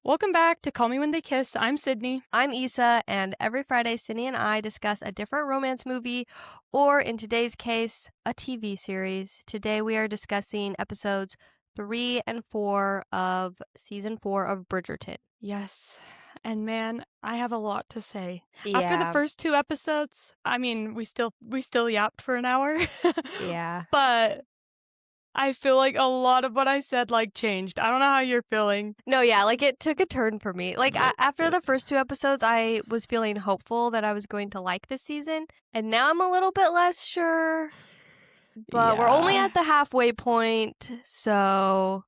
Welcome back to Call Me When They Kiss. I'm Sydney. I'm Issa, and every Friday, Sydney and I discuss a different romance movie, or in today's case, a TV series. Today we are discussing episodes 3 and 4 of season 4 of Bridgerton. Yes. And man, I have a lot to say. Yeah. After the first 2 episodes, I mean, we still yapped for an hour. Yeah. But I feel like a lot of what I said changed. I don't know how you're feeling. No, yeah, it took a turn for me. After the first 2 episodes, I was feeling hopeful that I was going to like this season, and now I'm a little bit less sure. But we're only at the halfway point, so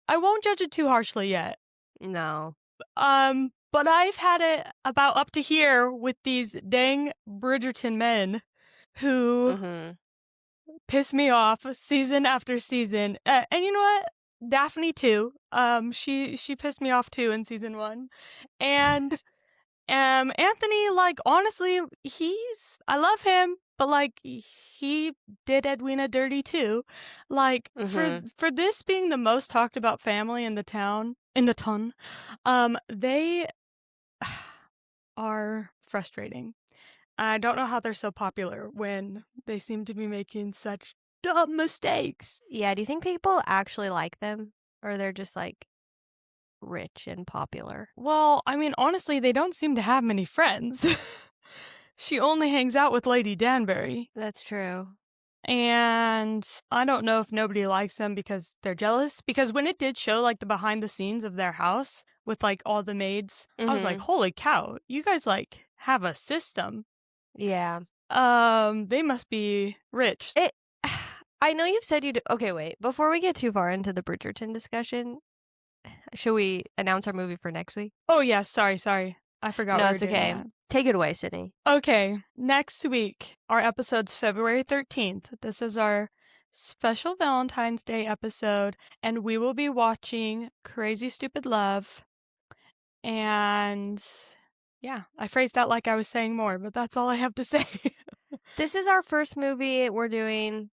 I won't judge it too harshly yet. no. But I've had it about up to here with these dang Bridgerton men who piss me off season after season. And you know what? Daphne too. She pissed me off too in season 1. And Anthony, honestly, I love him, but he did Edwina dirty too. For this being the most talked about family in the ton, they are frustrating. I don't know how they're so popular when they seem to be making such dumb mistakes. Yeah, do you think people actually like them? Or they're just, rich and popular? Well, I mean, honestly, they don't seem to have many friends. She only hangs out with Lady Danbury. That's true. And I don't know if nobody likes them because they're jealous. Because when it did show, the behind the scenes of their house with, all the maids, I was like, holy cow, you guys, have a system. Yeah. They must be rich. I know you've said you do. Okay, wait. Before we get too far into the Bridgerton discussion, should we announce our movie for next week? Oh, yeah. Sorry. I forgot. No, it's okay. Take it away, Sydney. Okay. Next week, our episode's February 13th. This is our special Valentine's Day episode, and we will be watching Crazy Stupid Love. And yeah, I phrased that like I was saying more, but that's all I have to say. This is our first movie we're doing.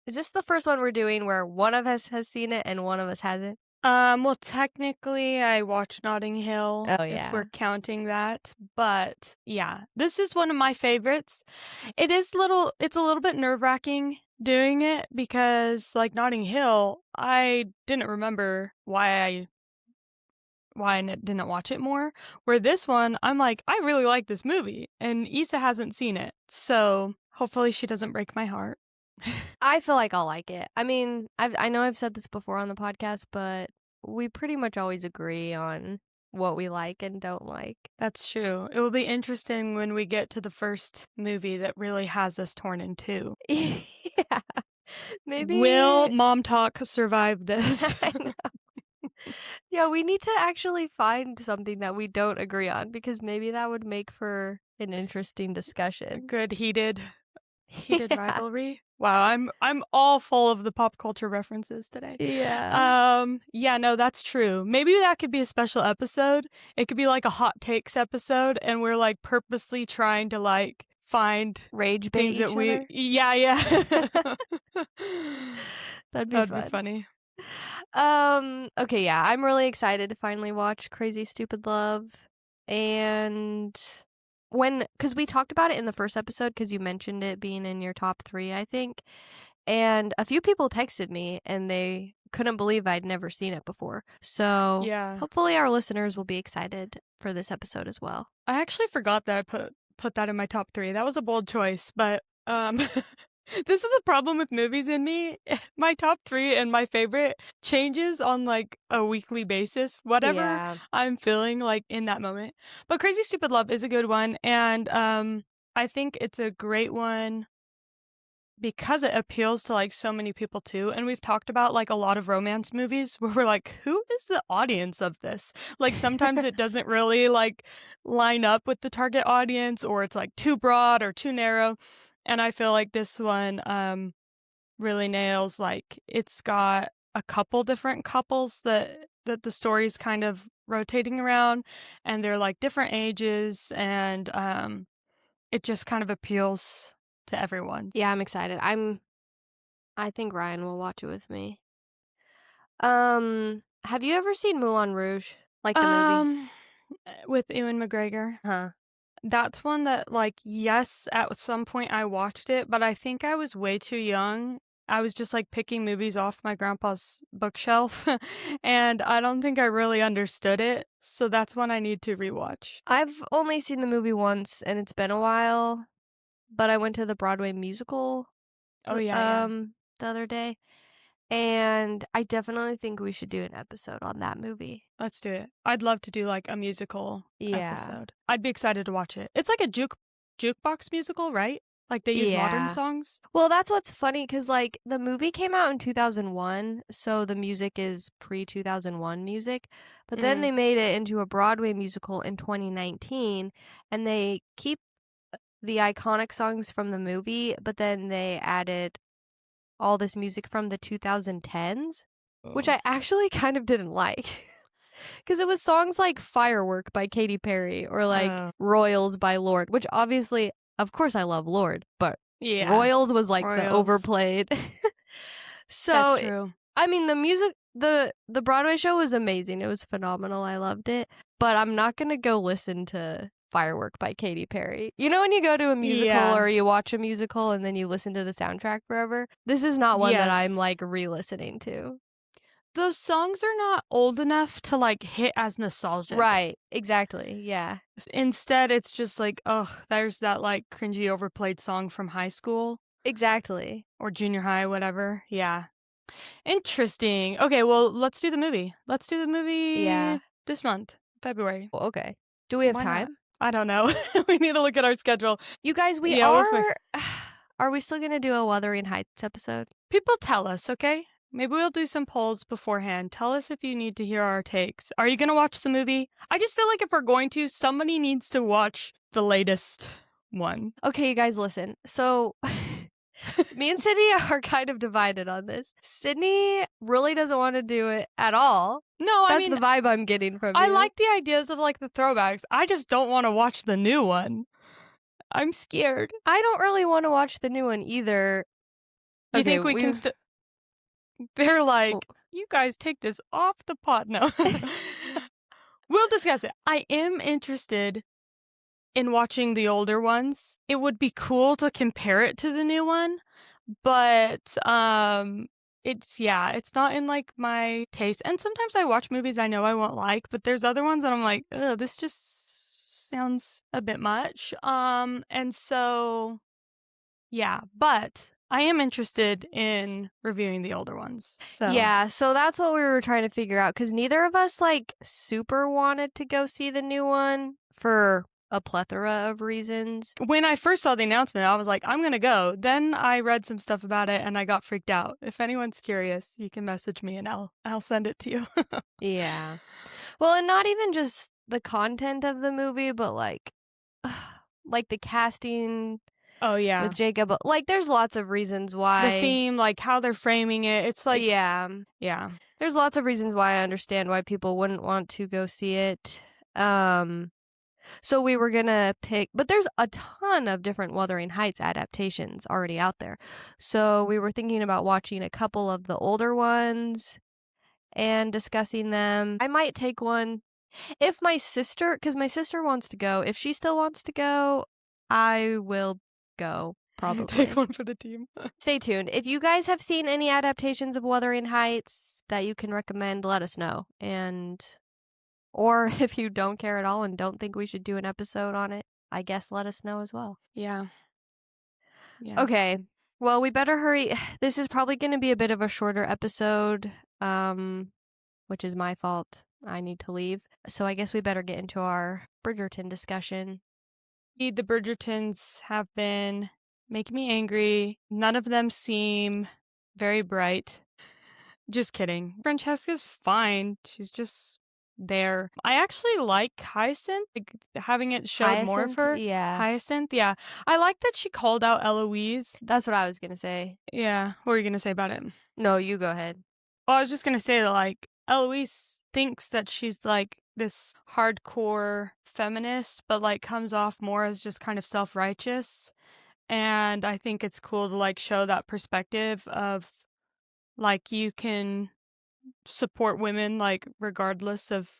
Is this the first one we're doing where one of us has seen it and one of us hasn't? Well, technically, I watched Notting Hill. Oh, yeah. If we're counting that. But yeah, this is one of my favorites. It's a little bit nerve-wracking doing it because, Notting Hill, I didn't remember why I didn't watch it more. Where this one, I'm like, I really like this movie, and Issa hasn't seen it, so hopefully she doesn't break my heart. I feel like I'll like it. I mean, I know I've said this before on the podcast, but we pretty much always agree on what we like and don't like. That's true. It will be interesting when we get to the first movie that really has us torn in two. Yeah. Maybe. Will Mom Talk survive this? I know. Yeah, we need to actually find something that we don't agree on because maybe that would make for an interesting discussion. Good heated rivalry. Wow, I'm all full of the pop culture references today. Yeah. Yeah, no, that's true. Maybe that could be a special episode. It could be a hot takes episode, and we're purposely trying to find rage bait things that we other? Yeah. That'd be funny. Okay, yeah, I'm really excited to finally watch Crazy Stupid Love. And because we talked about it in the first episode because you mentioned it being in your top 3, I think. And a few people texted me and they couldn't believe I'd never seen it before. So yeah, hopefully our listeners will be excited for this episode as well. I actually forgot that I put that in my top 3. That was a bold choice, but this is the problem with movies in me. My top 3 and my favorite changes on a weekly basis, whatever I'm feeling in that moment. But Crazy Stupid Love is a good one, and I think it's a great one because it appeals to so many people too. And we've talked about a lot of romance movies where we're who is the audience of this? Sometimes it doesn't really line up with the target audience, or it's too broad or too narrow. And I feel like this one really nails, it's got a couple different couples that the story's kind of rotating around, and they're different ages, and it just kind of appeals to everyone. Yeah, I'm excited. I think Ryan will watch it with me. Have you ever seen Moulin Rouge? Like the movie? With Ewan McGregor. Huh. That's one that, like, yes, at some point I watched it, but I think I was way too young. I was just, like, picking movies off my grandpa's bookshelf, and I don't think I really understood it, so that's one I need to rewatch. I've only seen the movie once, and it's been a while, but I went to the Broadway musical, Oh, yeah. the other day, and I definitely think we should do an episode on that movie. Let's do it. I'd love to do, like, a musical Yeah. episode. I'd be excited to watch it. It's like a jukebox musical, right? Like, they use modern Yeah. songs? Well, that's what's funny, 'cause, like, the movie came out in 2001, so the music is pre-2001 music, but then they made it into a Broadway musical in 2019, and they keep the iconic songs from the movie, but then they added all this music from the 2010s, which I actually kind of didn't like. 'Cause it was songs like Firework by Katy Perry or like Royals by Lorde, which obviously, of course I love Lorde, but Yeah. Royals was like the Royals. overplayed. So, That's true. I mean, the music, the Broadway show was amazing. It was phenomenal. I loved it. But I'm not gonna go listen to Firework by Katy Perry. You know when you go to a musical Yeah. or you watch a musical and then you listen to the soundtrack forever? This is not one that I'm Yes. like re-listening to. Those songs are not old enough to, like, hit as nostalgic. Right. Exactly. Yeah. Instead, it's just like, ugh, there's that, like, cringy overplayed song from high school Exactly. or junior high, whatever. Yeah. Interesting. Okay, well, let's do the movie. Let's do the movie Yeah. this month, February. Well, okay. Do we have Why not? time? I don't know. We need to look at our schedule. You guys, we Yeah, we'll are. Are we still gonna do a Wuthering Heights episode? People tell us, okay? Maybe we'll do some polls beforehand. Tell us if you need to hear our takes. Are you going to watch the movie? I just feel like if we're going to, somebody needs to watch the latest one. Okay, you guys, listen. So, me and Sydney are kind of divided on this. Sydney really doesn't want to do it at all. No, That's the vibe I'm getting from I you. like the ideas of, like, the throwbacks. I just don't want to watch the new one. I'm scared. I don't really want to watch the new one either. You think we can They're like, Well- you guys take this off the pot. No. We'll discuss it. I am interested in watching the older ones. It would be cool to compare it to the new one, but it's not in, like, my taste. And sometimes I watch movies I know I won't like, but there's other ones that I'm like, ugh, this just sounds a bit much. And so yeah, but I am interested in reviewing the older ones. So Yeah, so that's what we were trying to figure out, because neither of us like super wanted to go see the new one for a plethora of reasons. when I first saw the announcement, I was like, I'm gonna go. Then I read some stuff about it and I got freaked out. If anyone's curious, you can message me and I'll send it to you. Yeah. Well, and not even just the content of the movie, but like the casting. Oh yeah. With Jacob, like there's lots of reasons why. The theme, like how they're framing it. It's like yeah. There's lots of reasons why I understand why people wouldn't want to go see it. So we were gonna pick, but there's a ton of different Wuthering Heights adaptations already out there. So we were thinking about watching a couple of the older ones and discussing them. I might take one if my sister, because my sister wants to go. If she still wants to go, I will go. Probably. Take one for the team. Stay tuned. If you guys have seen any adaptations of Wuthering Heights that you can recommend, let us know. Or if you don't care at all and don't think we should do an episode on it, I guess let us know as well. Yeah. Okay. Well, we better hurry. This is probably going to be a bit of a shorter episode, which is my fault. I need to leave. So I guess we better get into our Bridgerton discussion. The Bridgertons have been making me angry. None of them seem very bright. Just kidding. Francesca's fine. She's just there. I actually like Hyacinth, like, having it showed more of her. Yeah. Hyacinth, yeah. I like that she called out Eloise. That's what I was going to say. Yeah. What were you going to say about it? No, you go ahead. Well, I was just going to say that, like, Eloise thinks that she's, like, this hardcore feminist, but, like, comes off more as just kind of self-righteous. And I think it's cool to, like, show that perspective of, like, you can support women, like, regardless of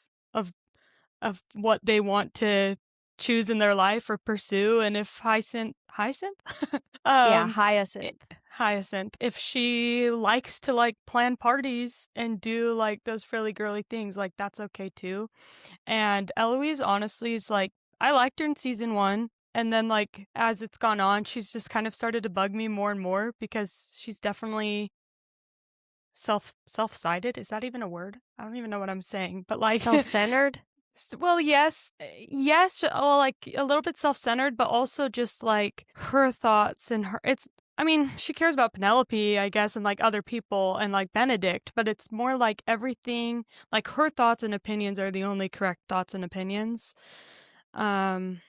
of what they want to choose in their life or pursue. And if Hyacinth Yeah, um Hyacinth. Hyacinth, if she likes to like plan parties and do like those frilly girly things, like that's okay too. And Eloise honestly is like, I liked her in season 1, and then like as it's gone on, she's just kind of started to bug me more and more because she's definitely self-sided. Is that even a word? I don't even know what I'm saying, but like Self-centered? well, yes, yes, well, like a little bit self-centered, but also just like her thoughts and her. I mean, she cares about Penelope, I guess, and like other people and like Benedict, but it's more like everything, like her thoughts and opinions are the only correct thoughts and opinions. Um,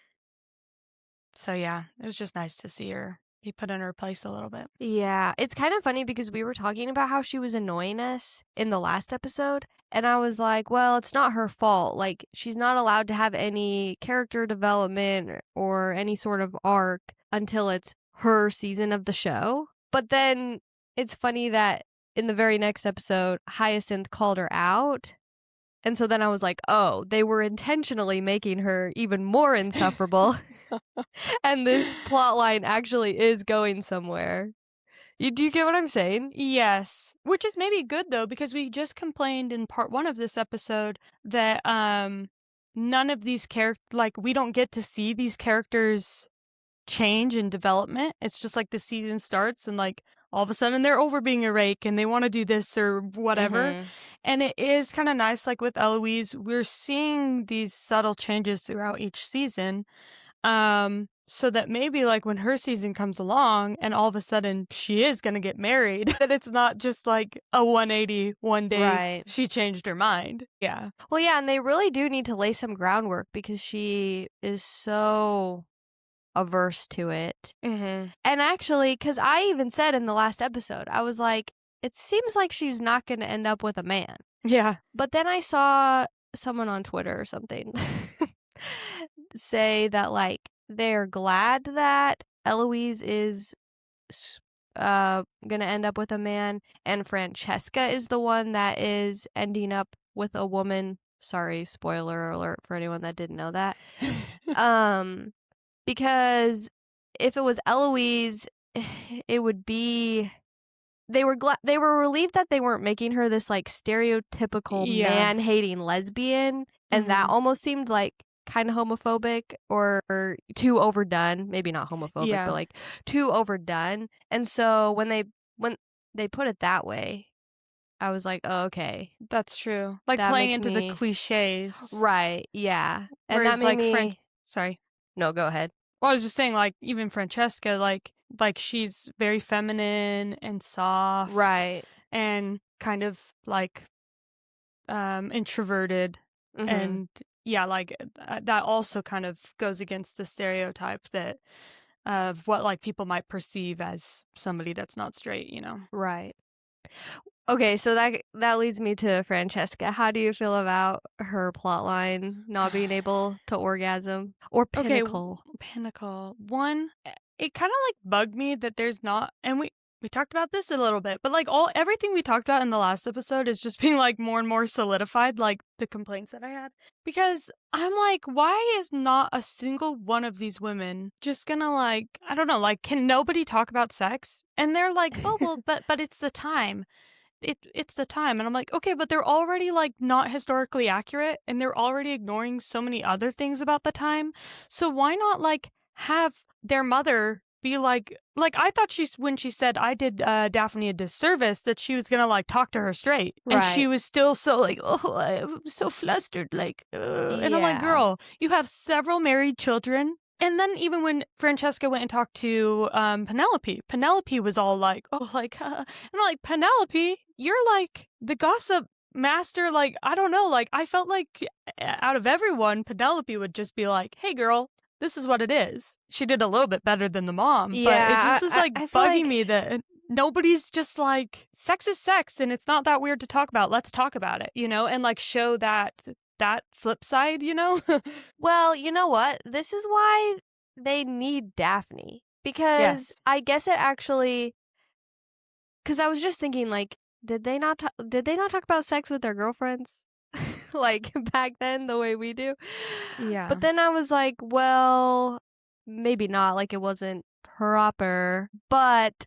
so yeah, it was just nice to see her be put in her place a little bit. Yeah, it's kind of funny because we were talking about how she was annoying us in the last episode, and I was like, well, it's not her fault. Like, she's not allowed to have any character development or any sort of arc until it's her season of the show. But then it's funny that in the very next episode, Hyacinth called her out. And so then I was like, oh, they were intentionally making her even more insufferable. And this plot line actually is going somewhere. Do you get what I'm saying? Yes, which is maybe good though, because we just complained in part 1 of this episode that none of these like we don't get to see these characters change and development. It's just like the season starts and like all of a sudden they're over being a rake and they want to do this or whatever. Mhm. And it is kind of nice, like with Eloise, we're seeing these subtle changes throughout each season. So that maybe like when her season comes along and all of a sudden she is going to get married, that it's not just like a 180 one day Right. she changed her mind. Yeah. Well, yeah, and they really do need to lay some groundwork because she is so averse to it. Mm-hmm. And actually, because I even said in the last episode, I was like, it seems like she's not going to end up with a man. Yeah. But then I saw someone on Twitter or something say that, like, they're glad that Eloise is gonna end up with a man, and Francesca is the one that is ending up with a woman. Sorry, spoiler alert for anyone that didn't know that. Because if it was Eloise, it would be they were relieved that they weren't making her this like stereotypical Yeah. man-hating lesbian, and that almost seemed like kind of homophobic or too overdone. Maybe not homophobic, Yeah. but like too overdone. And so when they put it that way, I was like, oh, okay, That's true. Like that playing makes into me the cliches. right, yeah, and Whereas that made like me. sorry. No, go ahead. Well, I was just saying, like, even Francesca, like she's very feminine and soft. Right. And kind of, like, introverted. Mhm. And, yeah, like, that also kind of goes against the stereotype that of what, like, people might perceive as somebody that's not straight, you know? Right. Okay, so that leads me to Francesca. How do you feel about her plotline not being able to orgasm or Okay, pinnacle? Pinnacle. One, it kind of like bugged me that there's not, and we talked about this a little bit, but like everything we talked about in the last episode is just being like more and more solidified, like the complaints that I had. Because I'm like, why is not a single one of these women just gonna like, I don't know, like, can nobody talk about sex? And they're like, oh well, but it's the time. It's the time. And I'm like, okay, but they're already like not historically accurate and they're already ignoring so many other things about the time. So why not like have their mother be like I thought when she said I did Daphne a disservice that she was gonna like talk to her straight. And she Right. was still so like, oh, I'm so flustered, like and I'm like, Yeah. girl, you have several married children. And then even when Francesca went and talked to Penelope was all like, oh, like, and I'm like, Penelope, you're like the gossip master. Like, I don't know. Like, I felt like out of everyone, Penelope would just be like, hey, girl, this is what it is. She did a little bit better than the mom. But it Yeah, just is like I feel bugging like- me that nobody's just like, sex is sex and it's not that weird to talk about. Let's talk about it, you know, and like show that flip side, you know? Well, you know what? This is why they need Daphne. Because Yes. I guess it actually, because I was just thinking, like, did they not talk about sex with their girlfriends? like back then the way we do. Yeah. But then I was like, well, maybe not, like it wasn't proper, but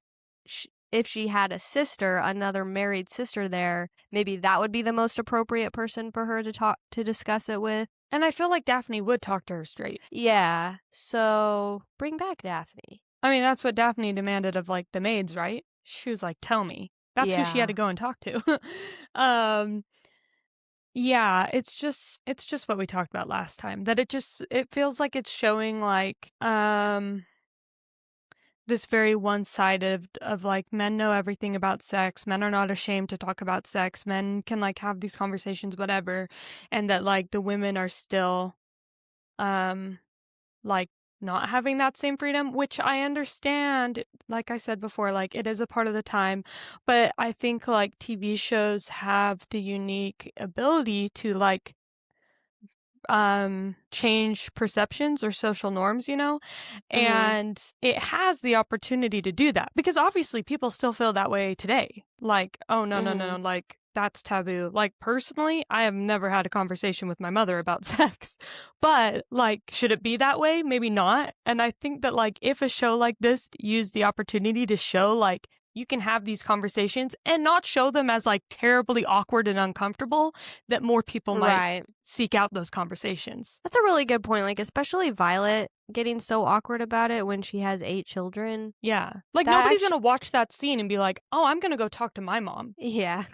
if she had a sister, another married sister there, maybe that would be the most appropriate person for her to discuss it with. And I feel like Daphne would talk to her straight. Yeah. So bring back Daphne. I mean, that's what Daphne demanded of like the maids, right? She was like, "Tell me." That's who she had Yeah. to go and talk to. Yeah, it's just what we talked about last time. That it feels like it's showing like this very one-sided of like men know everything about sex, men are not ashamed to talk about sex, men can like have these conversations, whatever, and that like the women are still like not having that same freedom, which I understand. Like I said before, like it is a part of the time, but I think like TV shows have the unique ability to like change perceptions or social norms, you know, and it has the opportunity to do that because obviously people still feel that way today. Like, oh no, like that's taboo. Like personally, I have never had a conversation with my mother about sex, but like, should it be that way? Maybe not. And I think that like if a show like this used the opportunity to show like you can have these conversations and not show them as like terribly awkward and uncomfortable, that more people might Right. seek out those conversations. That's a really good point. Like, especially Violet getting so awkward about it when she has 8 children. Yeah. Like That nobody's gonna watch that scene and be like, oh, I'm gonna go talk to my mom. Yeah.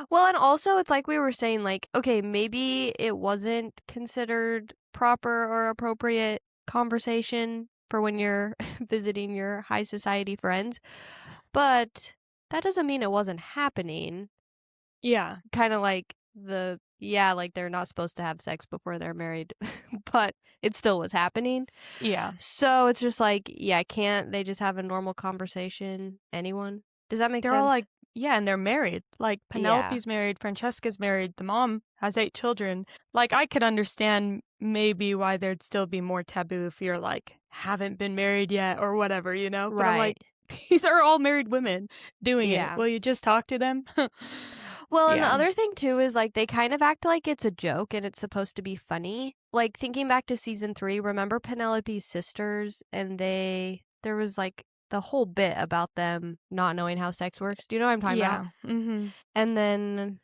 Well, and also it's like we were saying, like, okay, maybe it wasn't considered proper or appropriate conversation for when you're visiting your high society friends, but that doesn't mean it wasn't happening. Yeah. Kind of like like they're not supposed to have sex before they're married, but it still was happening. Yeah. So it's just like, yeah, can't they just have a normal conversation? Anyone? Does that make They're sense? all like, yeah, and they're married. Like Penelope's married, Francesca's married, the mom has 8 children. Like I could understand maybe why there'd still be more taboo if you're like haven't been married yet or whatever, you know? But I'm like, these are all married women doing it. Will you just talk to them? Well, and the other thing too is like they kind of act like it's a joke and it's supposed to be funny. Like thinking back to season 3, remember Penelope's sisters and there was like the whole bit about them not knowing how sex works. Do you know what I'm talking about? Yeah. Mm-hmm. And then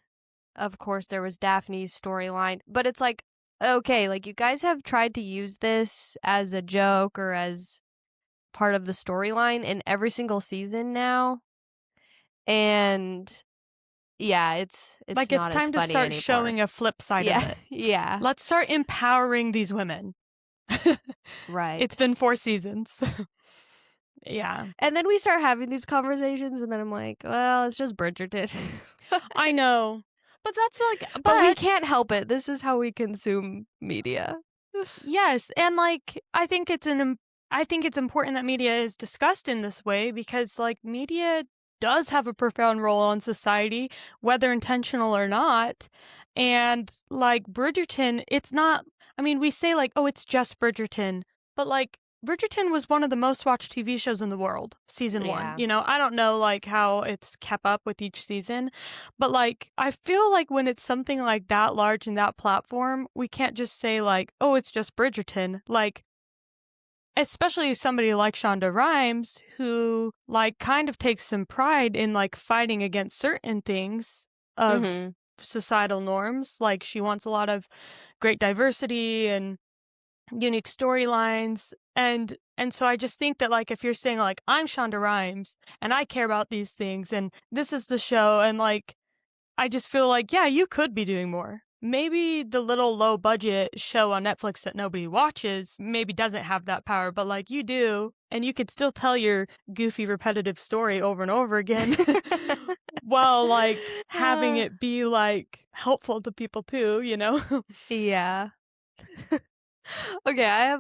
of course there was Daphne's storyline, but it's like, okay, like you guys have tried to use this as a joke or as part of the storyline in every single season now. And yeah, it's like not it's time as to funny start anymore. showing a flip side of it. Yeah. Let's start empowering these women. Right. It's been 4 seasons. Yeah. And then we start having these conversations and then I'm like, well, it's just Bridgerton. I know. But that's like but we can't help it. This is how we consume media. Yes, and like I think it's important that media is discussed in this way because like media does have a profound role on society, whether intentional or not. And like Bridgerton, it's not, I mean, we say like, oh, it's just Bridgerton, but like Bridgerton was one of the most watched TV shows in the world, season 1. Yeah. You know, I don't know like how it's kept up with each season, but like I feel like when it's something like that large in that platform, we can't just say like, oh, it's just Bridgerton. Like, especially somebody like Shonda Rhimes, who like kind of takes some pride in like fighting against certain things of societal norms. Like she wants a lot of great diversity and unique storylines. And so I just think that like if you're saying like I'm Shonda Rhimes and I care about these things and this is the show, and like I just feel like, yeah, you could be doing more. Maybe the little low budget show on Netflix that nobody watches maybe doesn't have that power, but like you do, and you could still tell your goofy repetitive story over and over again while like having it be like helpful to people too, you know? Yeah. Okay,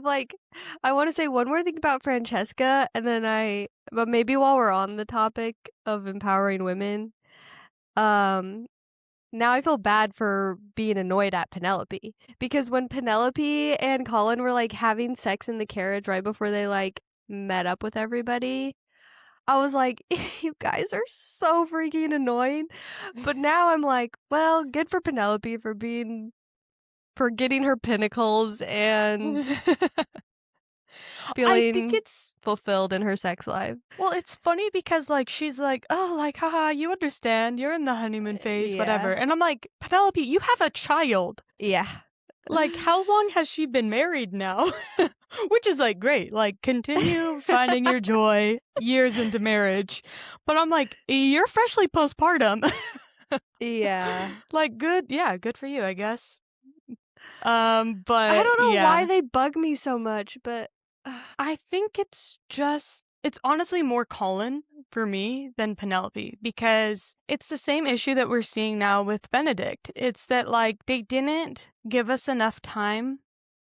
I want to say one more thing about Francesca and then but maybe while we're on the topic of empowering women, now I feel bad for being annoyed at Penelope because when Penelope and Colin were like having sex in the carriage right before they like met up with everybody, I was like, you guys are so freaking annoying. But now I'm like, well, good for Penelope for getting her pinnacles and I think feeling it's fulfilled in her sex life. well, it's funny because like she's like, "Oh, like haha, you understand. You're in the honeymoon phase, whatever." Yeah. And I'm like, "Penelope, you have a child. Yeah. Like how long has she been married now?" Which is like great. Like continue finding your joy years into marriage. But I'm like, "You're freshly postpartum." Yeah. Like good, yeah, good for you, I guess. I But don't know yeah. why they bug me so much, but I think it's honestly more Colin for me than Penelope because it's the same issue that we're seeing now with Benedict. It's that like they didn't give us enough time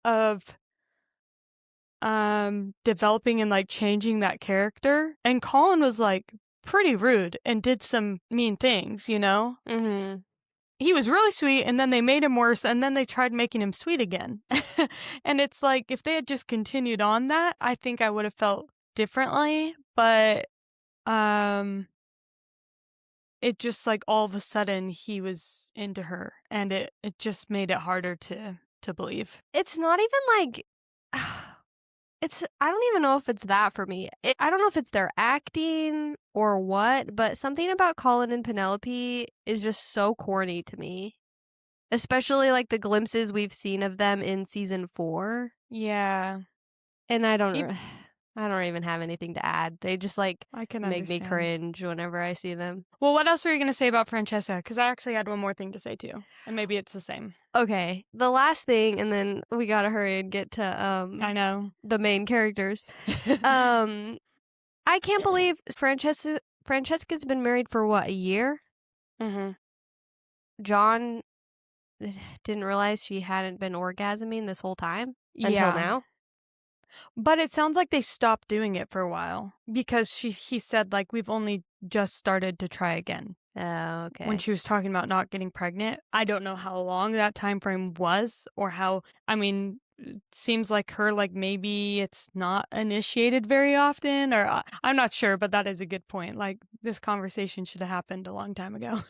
of developing and like changing that character. And Colin was like pretty rude and did some mean things, you know? mhm. He was really sweet and then they made him worse and then they tried making him sweet again. And it's like if they had just continued on that, I think I would have felt differently, but um it just like all of a sudden he was into her and it just made it harder to believe. It's not even like I don't even know if it's that for me. I don't know if it's their acting or what, but something about Colin and Penelope is just so corny to me. Especially like the glimpses we've seen of them in season 4. Yeah. And I don't E- I don't even have anything to add. They just like I can make me understand. cringe whenever I see them. Well, what else were you going to say about Francesca? Because I actually had one more thing to say too. And maybe it's the same. Okay, the last thing, and then we gotta hurry and get to I know. the main characters. I can't believe Francesca's been married for what, a year? Mm-hmm. John didn't realize she hadn't been orgasming this whole time until Yeah. now. But it sounds like they stopped doing it for a while because he said like we've only just started to try again. Oh, okay. When she was talking about not getting pregnant, I don't know how long that time frame was or how. I mean, it seems like her like maybe it's not initiated very often, or I'm not sure. But that is a good point. Like this conversation should have happened a long time ago.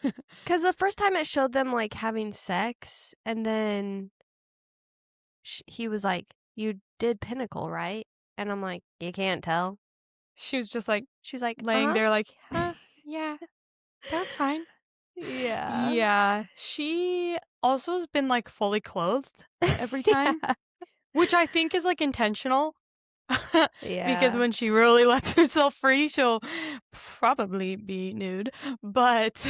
Because the first time it showed them like having sex, and then he was like, "You did Pinnacle, right?" And I'm like, "You can't tell." She was just like She's like, laying there, like, yeah, that was fine. Yeah. Yeah, she also has been like fully clothed every time. Yeah. Which I think is, like, intentional. Because Yeah. when she really lets herself free, she'll probably be nude. But,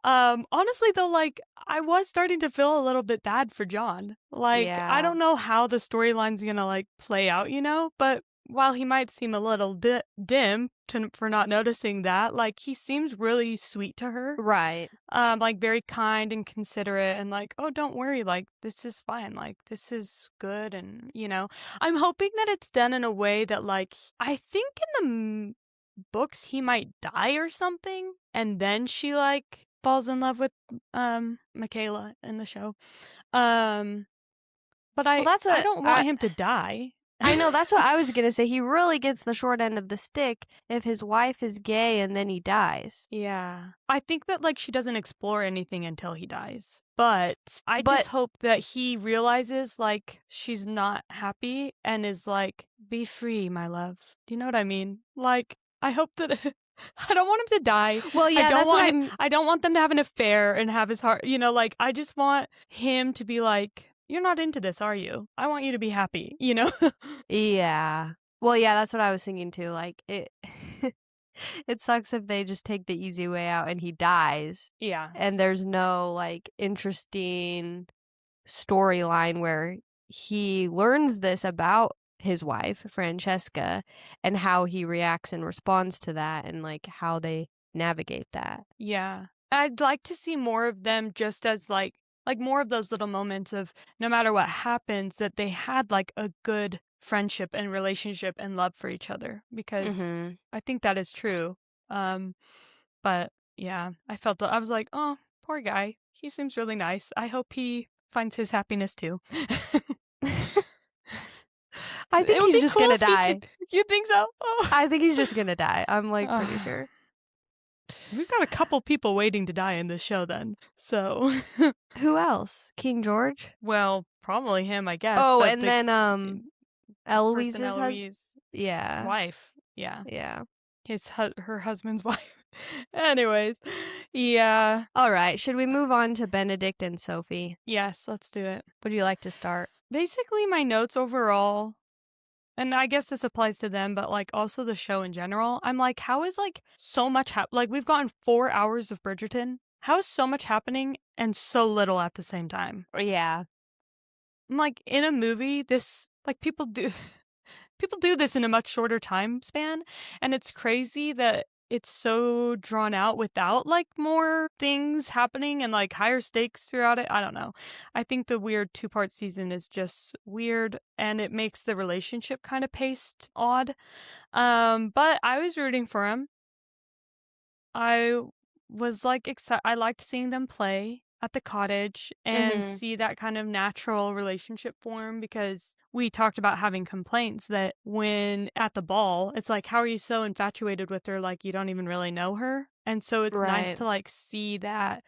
honestly, though, like, I was starting to feel a little bit bad for John. Like, I Yeah. don't know how the storyline's gonna, like, play out, you know? But while he might seem a little dim for not noticing that, like, he seems really sweet to her. Right. Like very kind and considerate and like, oh, don't worry, like this is fine, like this is good, and I'm hoping that it's done in a way that like I think in the books he might die or something, and then she like falls in love with Michaela in the show. But Well, that's I what don't want him to die. I know, that's what I was gonna say. He really gets the short end of the stick if his wife is gay and then he dies. Yeah. I think that, like, she doesn't explore anything until he dies. But I But- just hope that he realizes, like, she's not happy and is like, be free, my love. Do you know what I mean? Like, I hope that. I don't want him to die. Well, yeah, I don't want them to have an affair and have his heart, like, I just want him to be like, you're not into this, are you? I want you to be happy, you know? Yeah. Well, yeah, that's what I was thinking too. Like, it it sucks if they just take the easy way out and he dies. Yeah. And there's no, like, interesting storyline where he learns this about his wife, Francesca, and how he reacts and responds to that, and, like, how they navigate that. Yeah. I'd like to see more of them just as like more of those little moments of no matter what happens that they had like a good friendship and relationship and love for each other because Mhm. I think that is true. But yeah, I was like, "Oh, poor guy. He seems really nice. I hope he finds his happiness too." I think It would he's be just cool gonna if he die. could. You think so? Oh. I think he's just gonna die. I'm like pretty Ugh. sure. We've got a couple people waiting to die in this show then. So, Who else? King George? well, probably him, I guess, Oh, but and the then person Eloise's Eloise yeah. wife. Yeah. Yeah. Her husband's wife. Anyways, yeah. All right, should we move on to Benedict and Sophie? Yes, let's do it. Would you like to start? Basically, my notes overall, and I guess this applies to them, but like also the show in general. I'm like, how is like so much like we've gotten 4 hours of Bridgerton. How is so much happening and so little at the same time? Yeah. I'm like, in a movie, this like people do this in a much shorter time span, and it's crazy that it's so drawn out without like more things happening and like higher stakes throughout it. I don't know. I think the weird 2-part season is just weird, and it makes the relationship kind of paced odd. But I was rooting for him. I was like excited. I liked seeing them play at the cottage and Mhm. see that kind of natural relationship form, because we talked about having complaints that when at the ball, it's like, how are you so infatuated with her? Like, you don't even really know her. And so it's nice Right. to like see that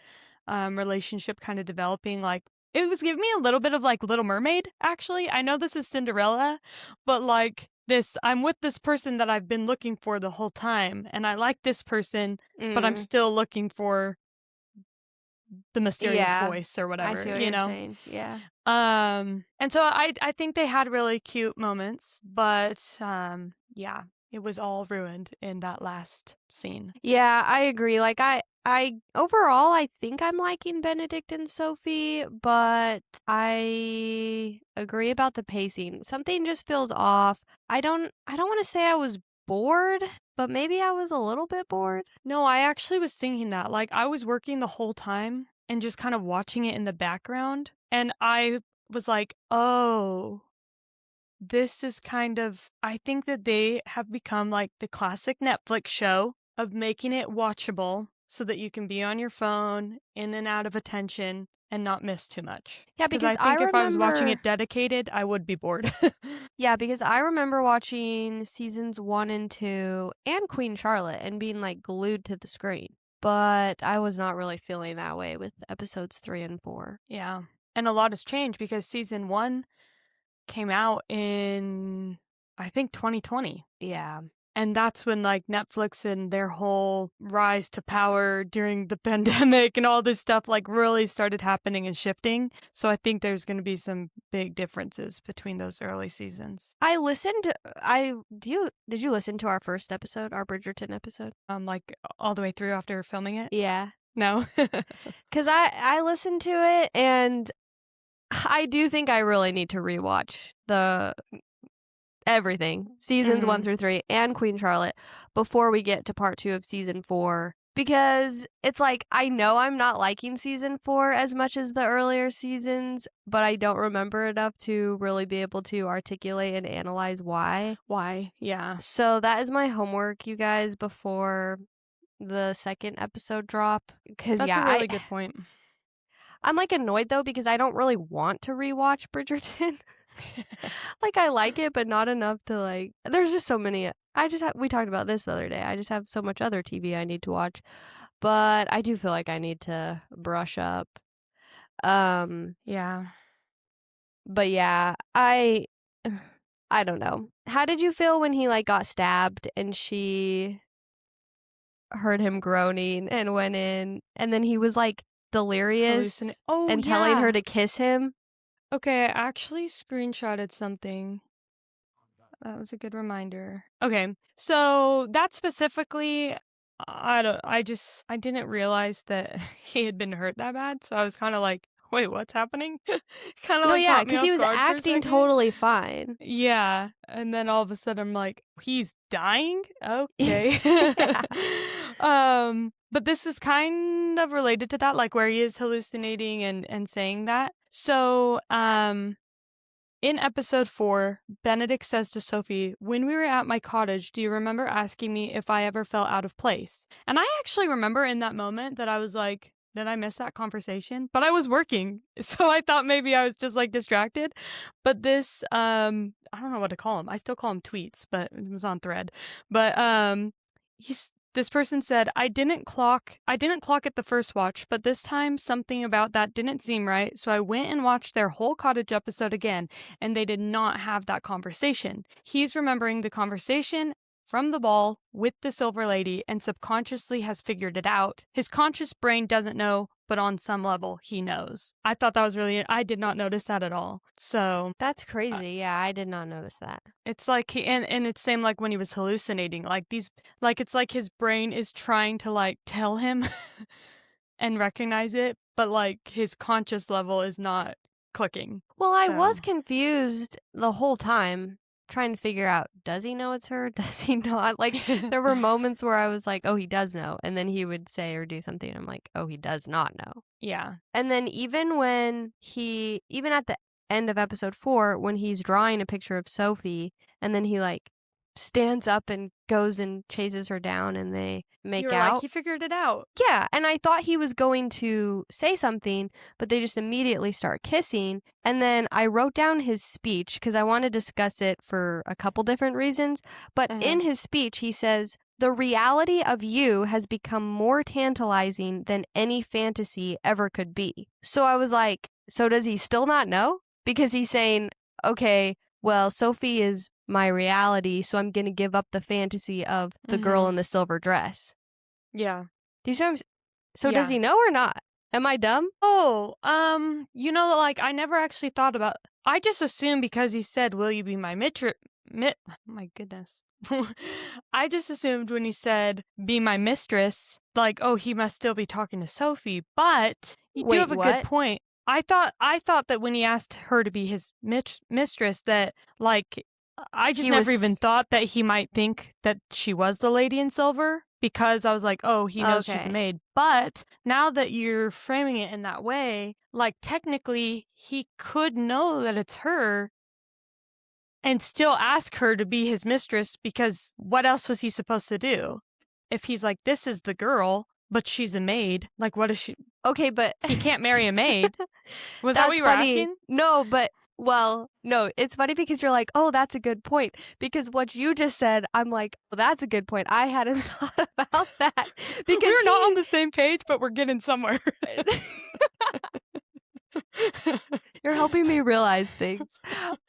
relationship kind of developing. Like, it was giving me a little bit of like Little Mermaid, actually. I know this is Cinderella, but like this, I'm with this person that I've been looking for the whole time, and I like this person, but I'm Mm. still looking for the mysterious Yeah. voice or I whatever, see what you you're know? saying. Yeah. And so I think they had really cute moments, but yeah, it was all ruined in that last scene. Yeah, I agree. Like I overall I think I'm liking Benedict and Sophie, but I agree about the pacing. Something just feels off. I don't want to say I was bored, but maybe I was a little bit bored. No, I actually was thinking that. Like, I was working the whole time and just kind of watching it in the background, and I was like, "Oh, this is kind of," I think that they have become like the classic Netflix show of making it watchable so that you can be on your phone, in and out of attention, and not miss too much. Yeah, Because because I I think if I was watching remember it dedicated, I would be bored. Yeah, because I remember watching seasons 1 and 2 and Queen Charlotte and being like glued to the screen. But I was not really feeling that way with episodes 3 and 4. Yeah. And a lot has changed because season 1 came out in, I think, 2020. Yeah. And that's when like Netflix and their whole rise to power during the pandemic and all this stuff like really started happening and shifting. So I think there's going to be some big differences between those early seasons. I listened did you listen to our first episode, our Bridgerton episode? Like all the way through after filming it? Yeah. No. Cuz I listened to it and I do think I really need to rewatch the everything, seasons 1 through 3 and Queen Charlotte before we get to part 2 of season 4, because it's like I know I'm not liking season 4 as much as the earlier seasons, but I don't remember enough to really be able to articulate and analyze why. Why? Yeah. So that is my homework, you guys, before the second episode drop, cuz That's yeah, a really good point. I'm like annoyed though because I don't really want to rewatch Bridgerton. Like I like it, but not enough to like. There's just so many. We talked about this the other day. I just have so much other TV I need to watch, but I do feel like I need to brush up. Yeah. But yeah, I don't know. How did you feel when he like got stabbed and she heard him groaning and went in, and then he was like delirious Oh, and telling yeah. her to kiss him? Okay, I actually screenshotted something. That was a good reminder. Okay, so that specifically, I didn't realize that he had been hurt that bad, so I was kind of like, wait, what's happening? Kind of No, like yeah, caught me because he off was guard for a acting second. totally fine. Yeah, and then all of a sudden I'm like, he's dying? Okay. Yeah. But this is kind of related to that, like where he is hallucinating and saying that. So, in episode 4, Benedict says to Sophie, "When we were at my cottage, do you remember asking me if I ever felt out of place?" And I actually remember in that moment that I was like, did I miss that conversation? But I was working, so I thought maybe I was just like distracted. But this, I don't know what to call them. I still call them tweets, but it was on Thread. But this person said, I didn't clock at the first watch, but this time something about that didn't seem right, so I went and watched their whole cottage episode again, and they did not have that conversation. He's remembering the conversation from the ball with the silver lady and subconsciously has figured it out. His conscious brain doesn't know, but on some level he knows. I thought that was I did not notice that at all. So That's crazy. Yeah, I did not notice that. it's like and it's same like when he was hallucinating. Like it's like his brain is trying to like tell him and recognize it, but like his conscious level is not clicking. Well, I was confused the whole time, trying to figure out, does he know it's her? Does he not? Like, there were moments where I was like, oh, he does know. And then he would say or do something. And I'm like, oh, he does not know. Yeah. And then even at the end of episode 4, when he's drawing a picture of Sophie, and then he like stands up and goes and chases her down and they make out. Like, he figured it out. Yeah, and I thought he was going to say something, but they just immediately start kissing. And then I wrote down his speech because I want to discuss it for a couple different reasons. But in his speech, he says, the reality of you has become more tantalizing than any fantasy ever could be. So I was like, so does he still not know? Because he's saying, okay, well, Sophie is my reality, so I'm going to give up the fantasy of the girl in the silver dress. Yeah. Do you see what I'm saying? So does he know or not? Am I dumb? Oh, like I never actually thought about. I just assumed because he said, "Will you be my my goodness. I just assumed when he said, "Be my mistress," like, oh, he must still be talking to Sophie. But you do have a good point. I thought that when he asked her to be his mistress, that like I just never even thought that he might think that she was the lady in silver, because I was like, oh, he knows she's a maid. But now that you're framing it in that way, like technically he could know that it's her and still ask her to be his mistress, because what else was he supposed to do? If he's like, this is the girl, but she's a maid, like what is she? Okay, but he can't marry a maid. Was that what you were asking? No, but well, no, it's funny because you're like, oh, that's a good point. Because what you just said, I'm like, well, that's a good point. I hadn't thought about that. Because we're not on the same page, but we're getting somewhere. You're helping me realize things.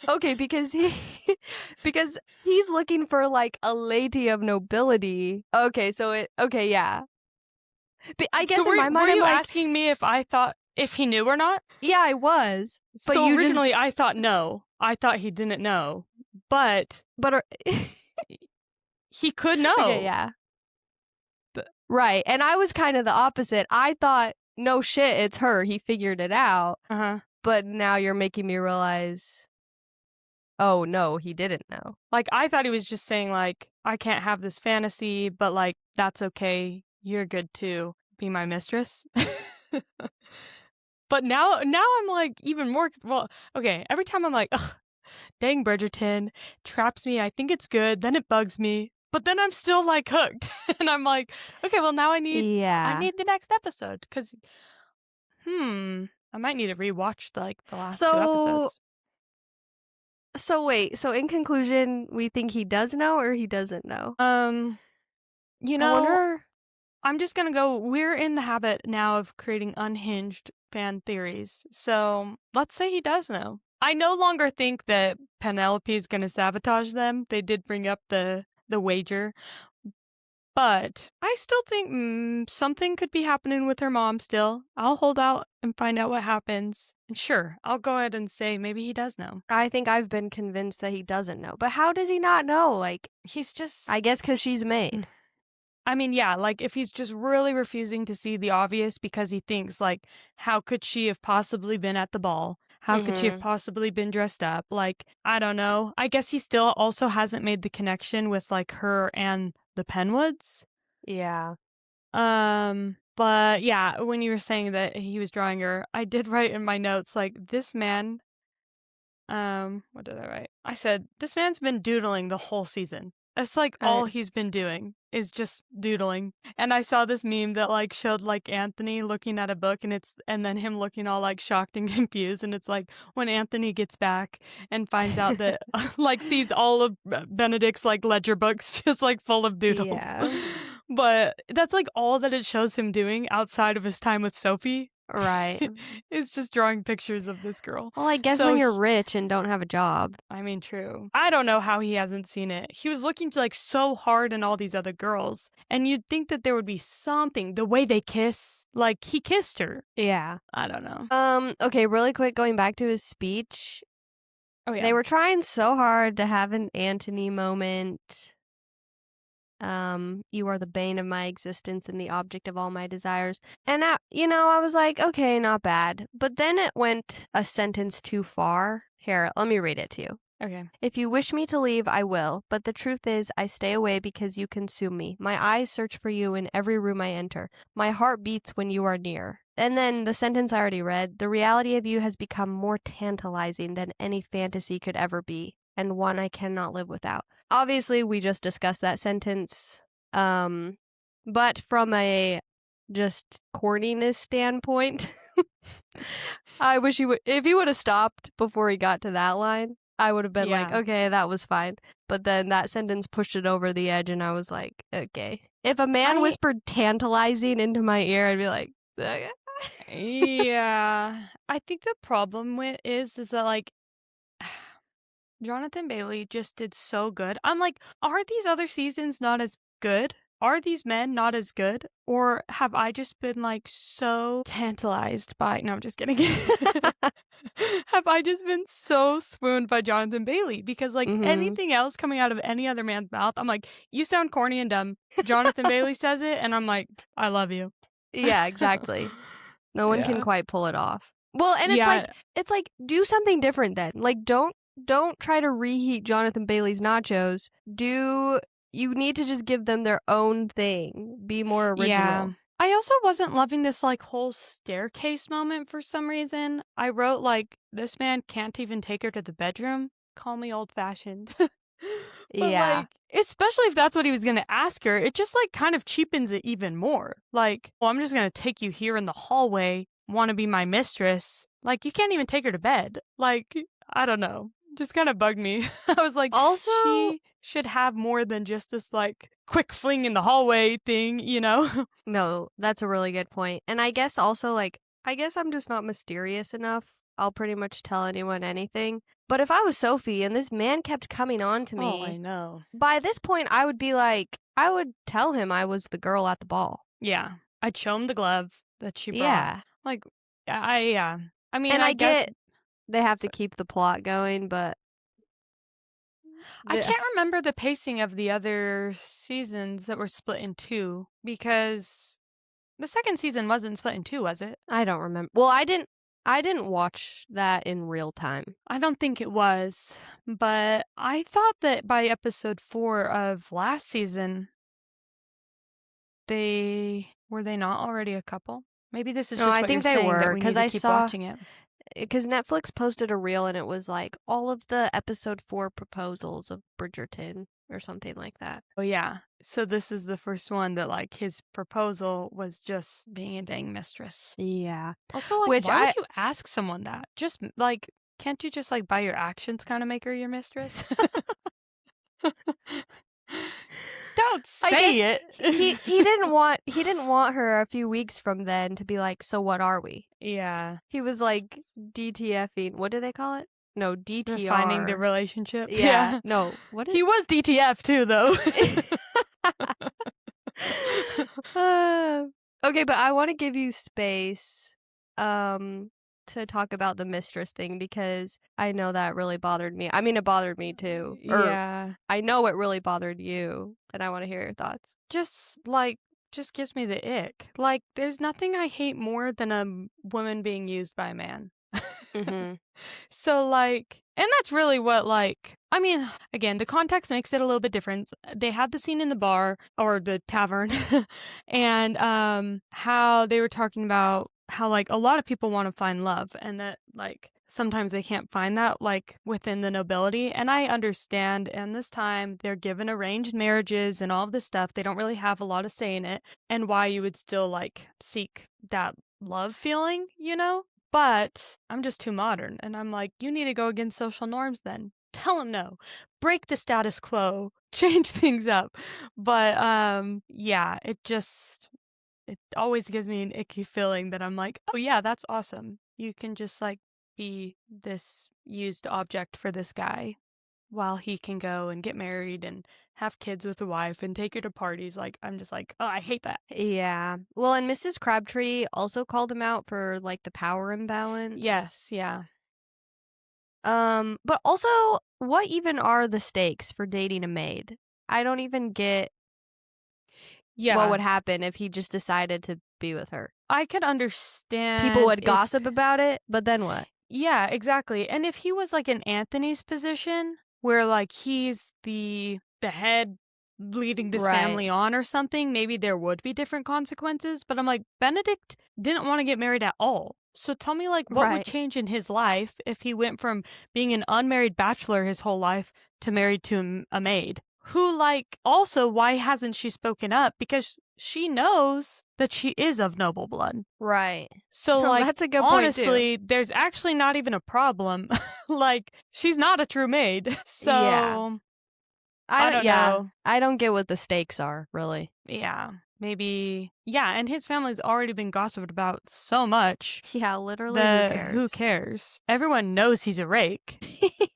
Okay, because he's looking for like a lady of nobility. Okay, yeah. But I guess in my mind, were you asking me if he knew or not? Yeah, I was. But so originally, I thought no. I thought he didn't know. But he could know. Okay, yeah. Right. And I was kind of the opposite. I thought, no shit, it's her. He figured it out. But now you're making me realize, oh, no, he didn't know. Like, I thought he was just saying, like, I can't have this fantasy, but, like, that's okay. You're good, too. Be my mistress. But now I'm, like, even more... Well, okay, every time I'm like, ugh, dang, Bridgerton traps me. I think it's good. Then it bugs me. But then I'm still, like, hooked. And I'm like, okay, well, now I need the next episode. Because, I might need to rewatch, like, the last 2 episodes. So wait, so in conclusion, we think he does know or he doesn't know? You know, I'm just gonna go, we're in the habit now of creating unhinged fan theories. So let's say he does know. I no longer think that Penelope is gonna sabotage them. They did bring up the wager. But I still think something could be happening with her mom still. I'll hold out and find out what happens. And sure, I'll go ahead and say maybe he does know. I think I've been convinced that he doesn't know. But how does he not know? Like, he's just... I guess because she's a maid. I mean, yeah, like if he's just really refusing to see the obvious because he thinks, like, how could she have possibly been at the ball? How could she have possibly been dressed up? Like, I don't know. I guess he still also hasn't made the connection with, like, her and the Penwoods. Yeah. But yeah, when you were saying that he was drawing her, I did write in my notes, like, this man, what did I write? I said, this man's been doodling the whole season. It's like all he's been doing is just doodling. And I saw this meme that like showed like Anthony looking at a book and then him looking all like shocked and confused. And it's like when Anthony gets back and finds out that like sees all of Benedict's like ledger books just like full of doodles. Yeah. But that's like all that it shows him doing outside of his time with Sophie. Right. It's just drawing pictures of this girl. Well, I guess when you're rich and don't have a job. I mean, true. I don't know how he hasn't seen it. He was looking to like so hard in all these other girls, and you'd think that there would be something. The way they kiss, like he kissed her. Yeah. I don't know. Okay, really quick, going back to his speech. Oh yeah. They were trying so hard to have an Antony moment. You are the bane of my existence and the object of all my desires. And I was like, okay, not bad. But then it went a sentence too far. Here, let me read it to you. Okay. If you wish me to leave, I will. But the truth is, I stay away because you consume me. My eyes search for you in every room I enter. My heart beats when you are near. And then the sentence I already read, the reality of you has become more tantalizing than any fantasy could ever be, and one I cannot live without. Obviously, we just discussed that sentence. But from a just corniness standpoint, I wish if he would have stopped before he got to that line, I would have been like, okay, that was fine. But then that sentence pushed it over the edge, and I was like, okay. If a man whispered tantalizing into my ear, I'd be like, yeah. I think the problem is that like Jonathan Bailey just did so good. I'm like, are these other seasons not as good? Are these men not as good? Or have I just been like so tantalized by... No, I'm just kidding. Have I just been so swooned by Jonathan Bailey? Because like anything else coming out of any other man's mouth, I'm like, you sound corny and dumb. Jonathan Bailey says it and I'm like, I love you. Yeah, exactly. No one can quite pull it off. Well, and it's like do something different then. Like don't try to reheat Jonathan Bailey's nachos. You need to just give them their own thing. Be more original. Yeah. I also wasn't loving this like whole staircase moment for some reason. I wrote like, this man can't even take her to the bedroom. Call me old-fashioned. Yeah. Like, especially if that's what he was going to ask her, it just like kind of cheapens it even more. Like, well, I'm just going to take you here in the hallway. Want to be my mistress? Like, you can't even take her to bed. Like, I don't know. Just kind of bugged me. I was like, also, she should have more than just this like quick fling in the hallway thing, you know? No, that's a really good point. And I guess also like, I guess I'm just not mysterious enough. I'll pretty much tell anyone anything. But if I was Sophie and this man kept coming on to me, oh, I know. By this point, I would be like, I would tell him I was the girl at the ball. Yeah, I'd show him the glove that she brought. Yeah, like, I mean, and I guess get they have to keep the plot going, but I can't remember the pacing of the other seasons that were split in two, because the second season wasn't split in two, was it? I don't remember. Well, I didn't watch that in real time. I don't think it was, but I thought that by episode 4 of last season, were they not already a couple? Maybe this is just what I think you're they saying, were, that we need to keep watching it. Because Netflix posted a reel and it was like all of the episode 4 proposals of Bridgerton or something like that. Oh yeah. So this is the first one that like his proposal was just being a dang mistress. Yeah. Also, like, why would you ask someone that? Just like, can't you just like by your actions kind of make her your mistress? Don't say it. he didn't want her a few weeks from then to be like, so what are we? Yeah. He was like DTFing. What do they call it? No, DTR. Defining the relationship. Yeah. No. What he was DTF too, though. Okay, but I want to give you space to talk about the mistress thing, because I know that really bothered me. I mean, it bothered me too. Yeah. I know it really bothered you, and I want to hear your thoughts. Just gives me the ick. Like, there's nothing I hate more than a woman being used by a man. So, like, and that's really what, like, I mean, again, the context makes it a little bit different. They had the scene in the bar, or the tavern, and how they were talking about how, like, a lot of people want to find love, and that, like, sometimes they can't find that, like, within the nobility, and I understand, and this time they're given arranged marriages and all of this stuff, they don't really have a lot of say in it, and why you would still, like, seek that love feeling, you know? But I'm just too modern, and I'm like, you need to go against social norms then. Tell them no. Break the status quo. Change things up. But, yeah, it always gives me an icky feeling that I'm like, oh yeah, that's awesome. You can just like be this used object for this guy while he can go and get married and have kids with a wife and take her to parties. Like, I'm just like, oh, I hate that. Yeah. Well, and Mrs. Crabtree also called him out for like the power imbalance. Yes, yeah. But also, what even are the stakes for dating a maid? I don't even get Yeah. what would happen if he just decided to be with her. I could understand. People would gossip about it, but then what? Yeah, exactly. And if he was like in Anthony's position, where like he's the head leading this family on or something, maybe there would be different consequences. But I'm like, Benedict didn't want to get married at all. So tell me, like, what would change in his life if he went from being an unmarried bachelor his whole life to married to a maid? Who, like, also, why hasn't she spoken up? Because she knows that she is of noble blood. Right. So, like, that's a good honestly, point too. there's actually not even a problem. Like, she's not a true maid. So, Yeah. I don't know. I don't get what the stakes are, really. Yeah. Maybe. Yeah, and his family's already been gossiped about so much. Yeah, literally, Who cares? Everyone knows he's a rake.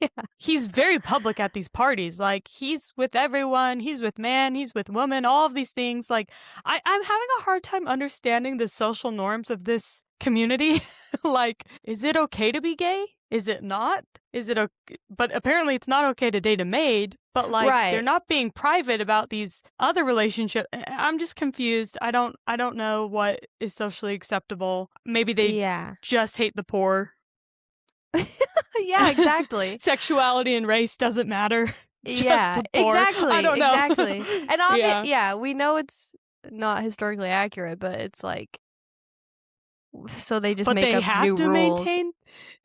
Yeah. He's very public at these parties. Like, he's with everyone. He's with man. He's with woman. All of these things. Like, I'm having a hard time understanding the social norms of this community. Like, is it okay to be gay? Is it not? Is it okay? But apparently it's not okay to date a maid. But like, they're not being private about these other relationships. I'm just confused. I don't know what is socially acceptable. Maybe they just hate the poor. Yeah, exactly. Sexuality and race doesn't matter. Yeah, exactly. I don't know. Exactly. And we know it's not historically accurate, but it's like, so they just make up new rules.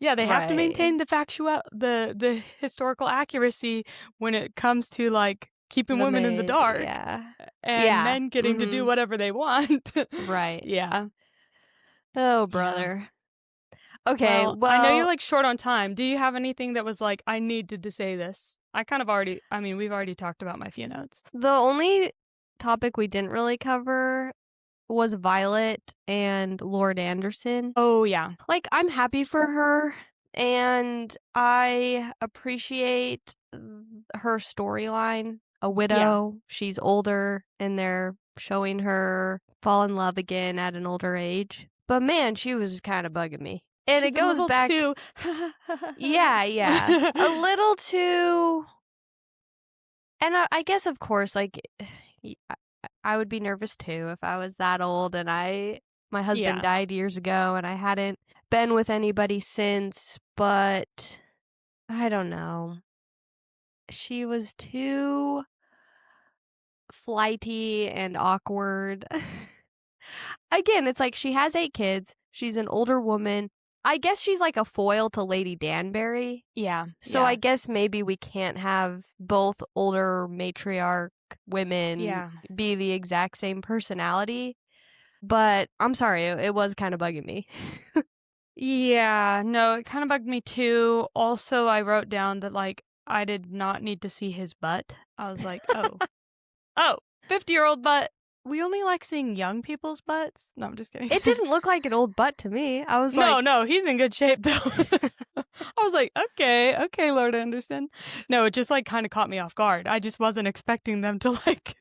They have to maintain the historical accuracy when it comes to like keeping women in the dark. Yeah. And men getting to do whatever they want. Right. Yeah. Oh, brother. Okay, well, I know you're like short on time. Do you have anything that was like, I needed to say this? We've already talked about my few notes. The only topic we didn't really cover was Violet and Lord Anderson. Oh, yeah. Like, I'm happy for her, and I appreciate her storyline. A widow, she's older, and they're showing her fall in love again at an older age. But man, she was kind of bugging me. And it goes back to yeah. A little too. And I guess, of course, like, I would be nervous too if I was that old and my husband died years ago and I hadn't been with anybody since, but I don't know. She was too flighty and awkward. Again, it's like she has 8 kids. She's an older woman. I guess she's like a foil to Lady Danbury. Yeah. So I guess maybe we can't have both older matriarch women be the exact same personality. But I'm sorry, it was kind of bugging me. Yeah, no, it kind of bugged me too. Also, I wrote down that like I did not need to see his butt. I was like, oh, 50-year-old butt. We only like seeing young people's butts. No, I'm just kidding. It didn't look like an old butt to me. I was like... No, he's in good shape, though. I was like, okay, Lord Anderson. No, it just, like, kind of caught me off guard. I just wasn't expecting them to, like,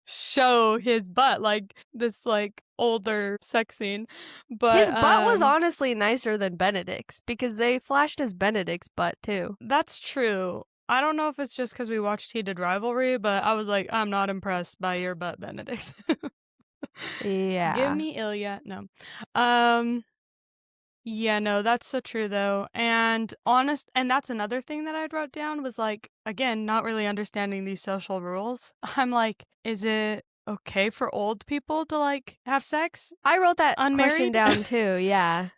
show his butt, like, this, like, older sex scene. But his butt was honestly nicer than Benedict's, because they flashed his Benedict's butt, too. That's true. I don't know if it's just because we watched Heated Rivalry, but I was like, I'm not impressed by your butt, Benedict. Yeah. Give me Ilya. No. Yeah, no, that's so true, though. And that's another thing that I wrote down was like, again, not really understanding these social rules. I'm like, is it okay for old people to like have sex? I wrote that unmarried? question down, too, yeah.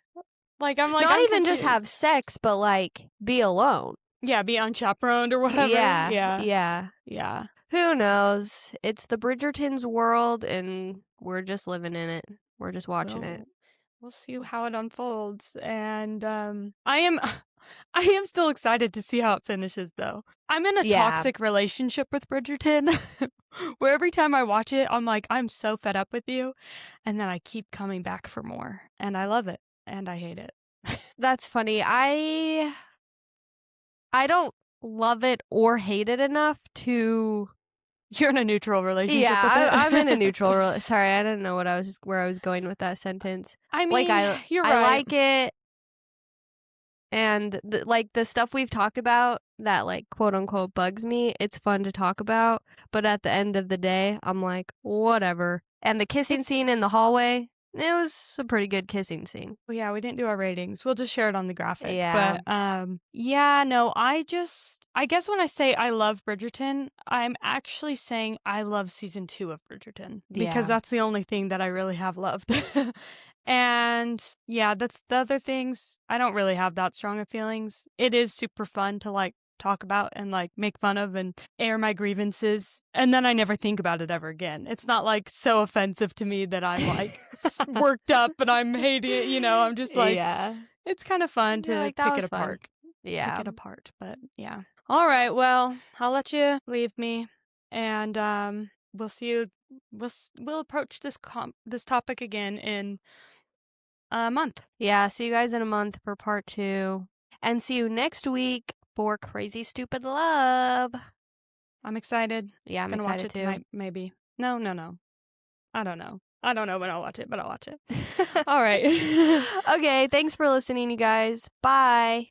Like, I'm like, Not I'm even just have confused. sex, but like be alone. Yeah, be unchaperoned or whatever. Yeah, Yeah. yeah. Yeah. Who knows? It's the Bridgerton's world, and we're just living in it. We're just watching it. We'll see how it unfolds. And I am I am still excited to see how it finishes though. I'm in a Yeah. toxic relationship with Bridgerton where every time I watch it, I'm like, I'm so fed up with you. And then I keep coming back for more. And I love it. And I hate it. That's funny. I don't love it or hate it enough to. You're in a neutral relationship with Yeah, it. I'm in a neutral. Sorry, I didn't know where I was going with that sentence. I Like mean, you're I right. like it, and like the stuff we've talked about that like quote unquote bugs me. It's fun to talk about, but at the end of the day, I'm like whatever. And the kissing scene in the hallway, it was a pretty good kissing scene. Well, yeah, we didn't do our ratings. We'll just share it on the graphic. Yeah. But yeah, no, I guess when I say I love Bridgerton, I'm actually saying I love season 2 of Bridgerton because Yeah. that's the only thing that I really have loved. And yeah, that's the other things. I don't really have that strong of feelings. It is super fun to like talk about and like make fun of and air my grievances, and then I never think about it ever again. It's not like so offensive to me that I'm like worked up and I'm hating it, you know. I'm just like, Yeah. it's kind of fun You're to like, that pick was it fun. apart. Yeah. Pick it apart, but yeah. All right, well, I'll let you leave me, and we'll see you. We'll approach this topic again in a month. Yeah, see you guys in a month for part 2. And see you next week for Crazy Stupid Love. I'm excited. Yeah, I'm Gonna watch excited it too. tonight, maybe. No. I don't know. I don't know when I'll watch it, but I'll watch it. All right. Okay, thanks for listening, you guys. Bye.